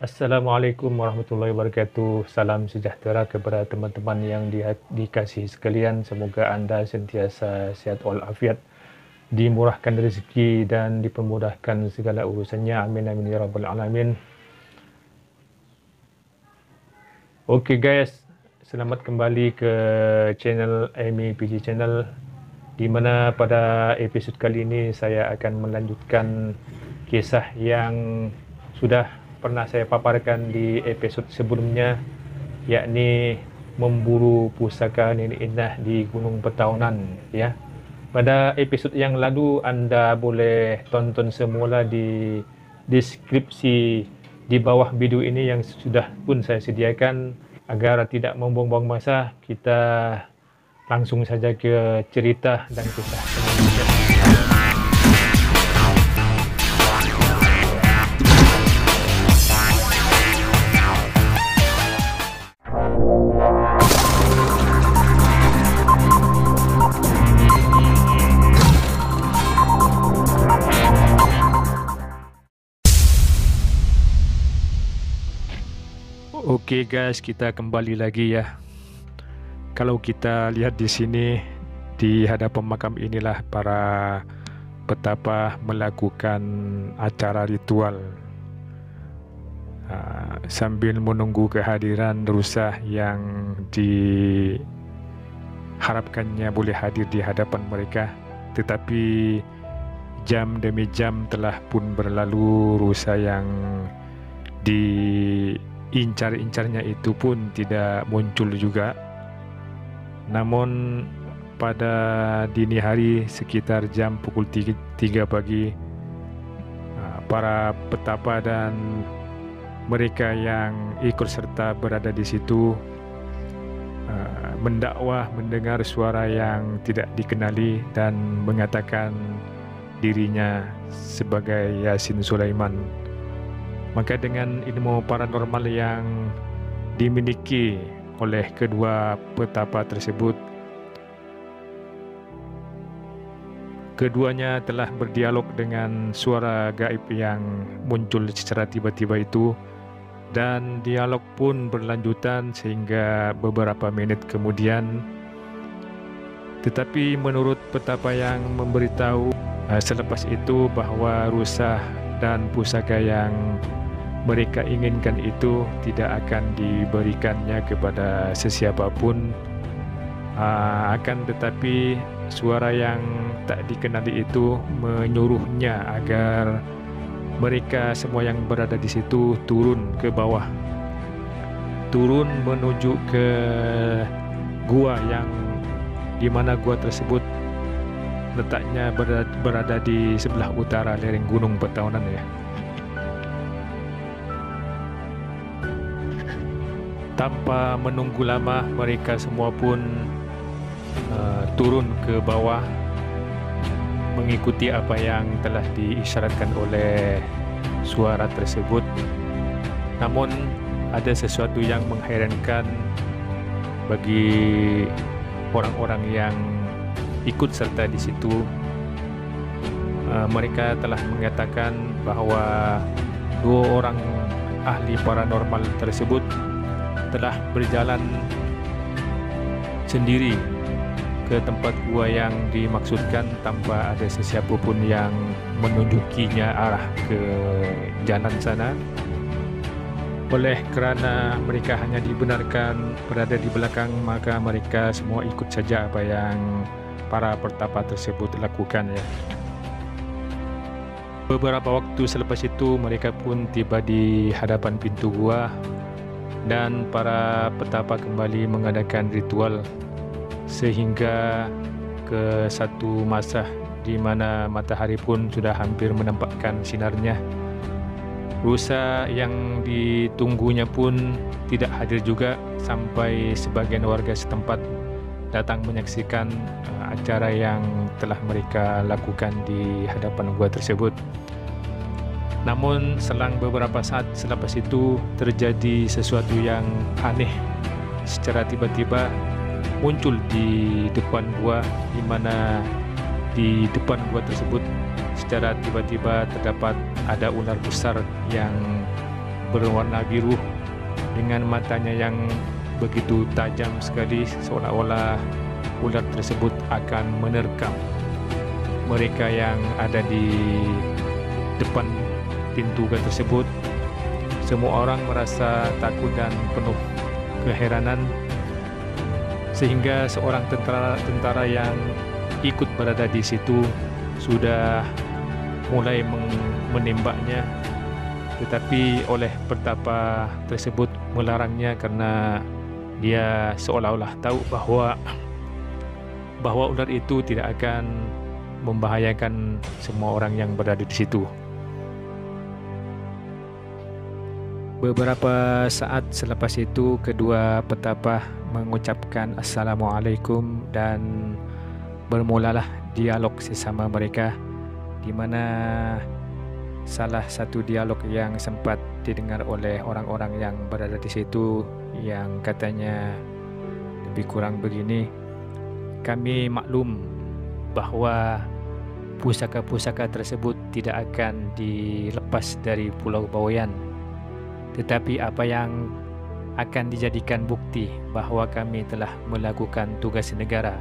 Assalamualaikum warahmatullahi wabarakatuh. Salam sejahtera kepada teman-teman yang dikasihi sekalian. Semoga anda sentiasa sihat walafiat, dimurahkan rezeki dan dipermudahkan segala urusannya. Amin amin ya rabbal alamin. Okey guys, selamat kembali ke channel Amy PG Channel, di mana pada episod kali ini saya akan melanjutkan kisah yang sudah pernah saya paparkan di episod sebelumnya, yakni memburu pusaka Nenek Indah di Gunung Petaunan ya. Pada episod yang lalu anda boleh tonton semula di deskripsi di bawah video ini yang sudah pun saya sediakan. Agar tidak membuang-buang masa, kita langsung saja ke cerita dan kisah selanjutnya. Okey guys, kita kembali lagi ya. Kalau kita lihat di sini, di hadapan makam inilah para petapa melakukan acara ritual sambil menunggu kehadiran rusa yang diharapkannya boleh hadir di hadapan mereka. Tetapi jam demi jam telah pun berlalu, rusa yang diincar-incarnya itu pun tidak muncul juga. Namun pada dini hari sekitar jam pukul 3 pagi, para petapa dan mereka yang ikut serta berada di situ mendakwah mendengar suara yang tidak dikenali dan mengatakan dirinya sebagai Yasin Sulaiman. Maka dengan ilmu paranormal yang dimiliki oleh kedua petapa tersebut, keduanya telah berdialog dengan suara gaib yang muncul secara tiba-tiba itu, dan dialog pun berlanjutan sehingga beberapa menit kemudian. Tetapi menurut petapa yang memberitahu selepas itu bahwa rusa dan pusaka yang mereka inginkan itu tidak akan diberikannya kepada sesiapapun. Akan tetapi suara yang tak dikenali itu menyuruhnya agar mereka semua yang berada di situ turun ke bawah, turun menuju ke gua yang di mana gua tersebut letaknya berada di sebelah utara lereng Gunung Petaunan ya. Tanpa menunggu lama, mereka semua pun turun ke bawah mengikuti apa yang telah diisyaratkan oleh suara tersebut. Namun ada sesuatu yang menghairankan bagi orang-orang yang ikut serta di situ. Mereka telah mengatakan bahwa dua orang ahli paranormal tersebut telah berjalan sendiri ke tempat gua yang dimaksudkan tanpa ada sesiapa pun yang menunjukinya arah ke jalan sana. Oleh kerana mereka hanya dibenarkan berada di belakang, maka mereka semua ikut saja apa yang para petapa tersebut lakukan ya. Beberapa waktu selepas itu mereka pun tiba di hadapan pintu gua, dan para petapa kembali mengadakan ritual sehingga ke satu masa di mana matahari pun sudah hampir menampakkan sinarnya. Rusa yang ditunggunya pun tidak hadir juga, sampai sebagian warga setempat datang menyaksikan acara yang telah mereka lakukan di hadapan gua tersebut. Namun selang beberapa saat selepas itu terjadi sesuatu yang aneh. Secara tiba-tiba muncul di depan gua, di mana di depan gua tersebut secara tiba-tiba terdapat ada ular besar yang berwarna biru dengan matanya yang begitu tajam sekali, seolah-olah ular tersebut akan menerkam mereka yang ada di depan pintu gua tersebut. Semua orang merasa takut dan penuh keheranan, sehingga seorang tentara yang ikut berada di situ sudah mulai menembaknya, tetapi oleh petapa tersebut melarangnya karena dia seolah-olah tahu bahwa ular itu tidak akan membahayakan semua orang yang berada di situ. Beberapa saat selepas itu, kedua petapa mengucapkan Assalamualaikum dan bermulalah dialog sesama mereka, di mana salah satu dialog yang sempat didengar oleh orang-orang yang berada di situ yang katanya lebih kurang begini: kami maklum bahwa pusaka-pusaka tersebut tidak akan dilepas dari Pulau Bawean, tetapi apa yang akan dijadikan bukti bahwa kami telah melakukan tugas negara.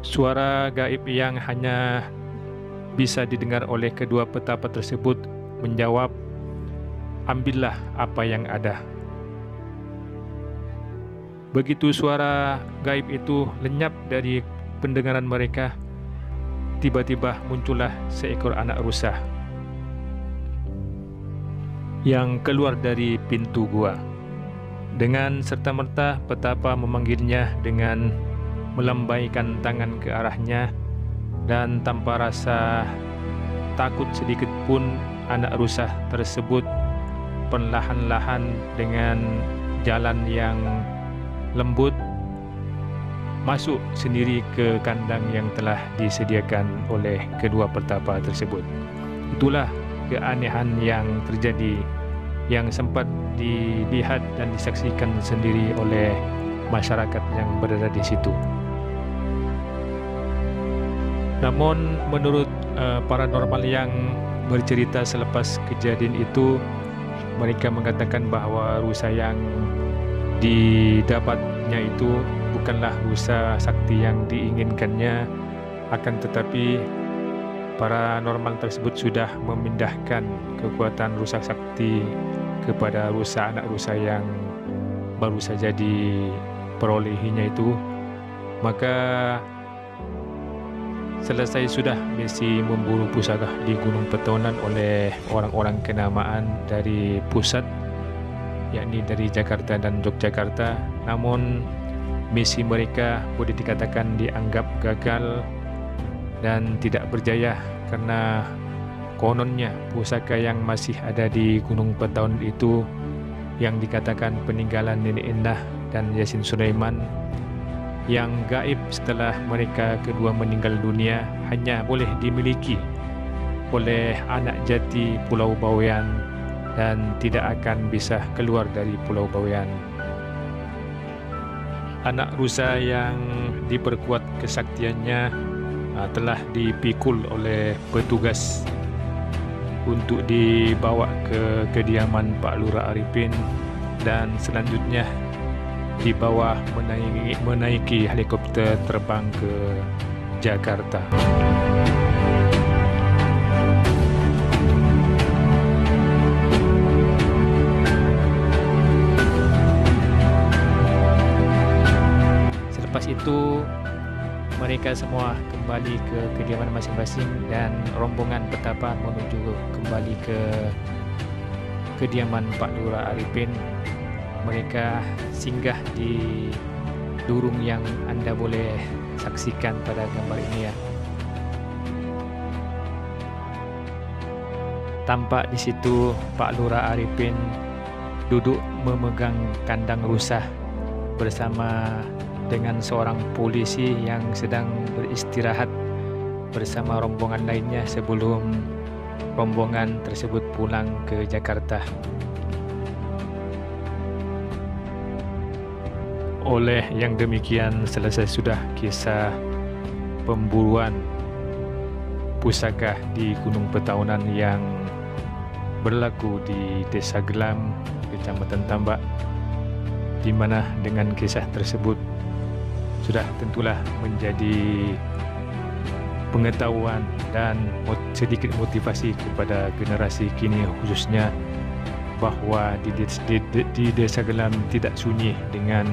Suara gaib yang hanya bisa didengar oleh kedua petapa tersebut menjawab, ambillah apa yang ada. Begitu suara gaib itu lenyap dari pendengaran mereka, tiba-tiba muncullah seekor anak rusa yang keluar dari pintu gua. Dengan serta-merta petapa memanggilnya dengan melambaikan tangan ke arahnya, dan tanpa rasa takut sedikit pun anak rusa tersebut perlahan-lahan dengan jalan yang lembut masuk sendiri ke kandang yang telah disediakan oleh kedua petapa tersebut. Itulah keanehan yang terjadi, yang sempat dilihat dan disaksikan sendiri oleh masyarakat yang berada di situ. Namun menurut paranormal yang bercerita selepas kejadian itu, mereka mengatakan bahwa rusa yang didapatnya itu bukanlah rusa sakti yang diinginkannya, akan tetapi paranormal tersebut sudah memindahkan kekuatan rusa sakti kepada anak rusa yang baru saja diperolehinya itu. Maka selesai sudah misi memburu pusaka di Gunung Petonan oleh orang-orang kenamaan dari pusat, yakni dari Jakarta dan Yogyakarta. Namun misi mereka boleh dikatakan dianggap gagal dan tidak berjaya, karena kononnya pusaka yang masih ada di Gunung Petonan itu, yang dikatakan peninggalan Nenek Indah dan Yasin Sulaiman, yang gaib setelah mereka kedua meninggal dunia, hanya boleh dimiliki oleh anak jati Pulau Bawean dan tidak akan bisa keluar dari Pulau Bawean. Anak rusa yang diperkuat kesaktiannya telah dipikul oleh petugas untuk dibawa ke kediaman Pak Lurah Arifin dan selanjutnya dibawa menaiki helikopter terbang ke Jakarta. Selepas itu mereka semua kembali ke kediaman masing-masing dan rombongan petapa menuju kembali ke kediaman Pak Lurah Arifin. Mereka singgah di durung yang Anda boleh saksikan pada gambar ini ya. Tampak di situ Pak Lurah Arifin duduk memegang kandang rusa bersama dengan seorang polisi yang sedang beristirahat bersama rombongan lainnya sebelum rombongan tersebut pulang ke Jakarta. Oleh yang demikian, selesai sudah kisah pemburuan pusaka di Gunung Petonan yang berlaku di Desa Gelam, Kecamatan Tambak, di mana dengan kisah tersebut sudah tentulah menjadi pengetahuan dan sedikit motivasi kepada generasi kini, khususnya bahwa di Desa Gelam tidak sunyi dengan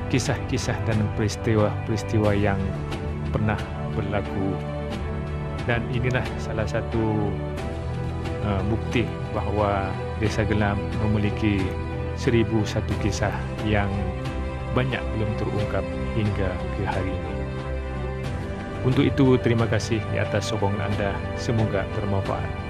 kisah-kisah dan peristiwa-peristiwa yang pernah berlaku. Dan inilah salah satu bukti bahwa Desa Gelam memiliki 1001 kisah yang banyak belum terungkap hingga ke hari ini. Untuk itu, terima kasih di atas sokongan Anda. Semoga bermanfaat.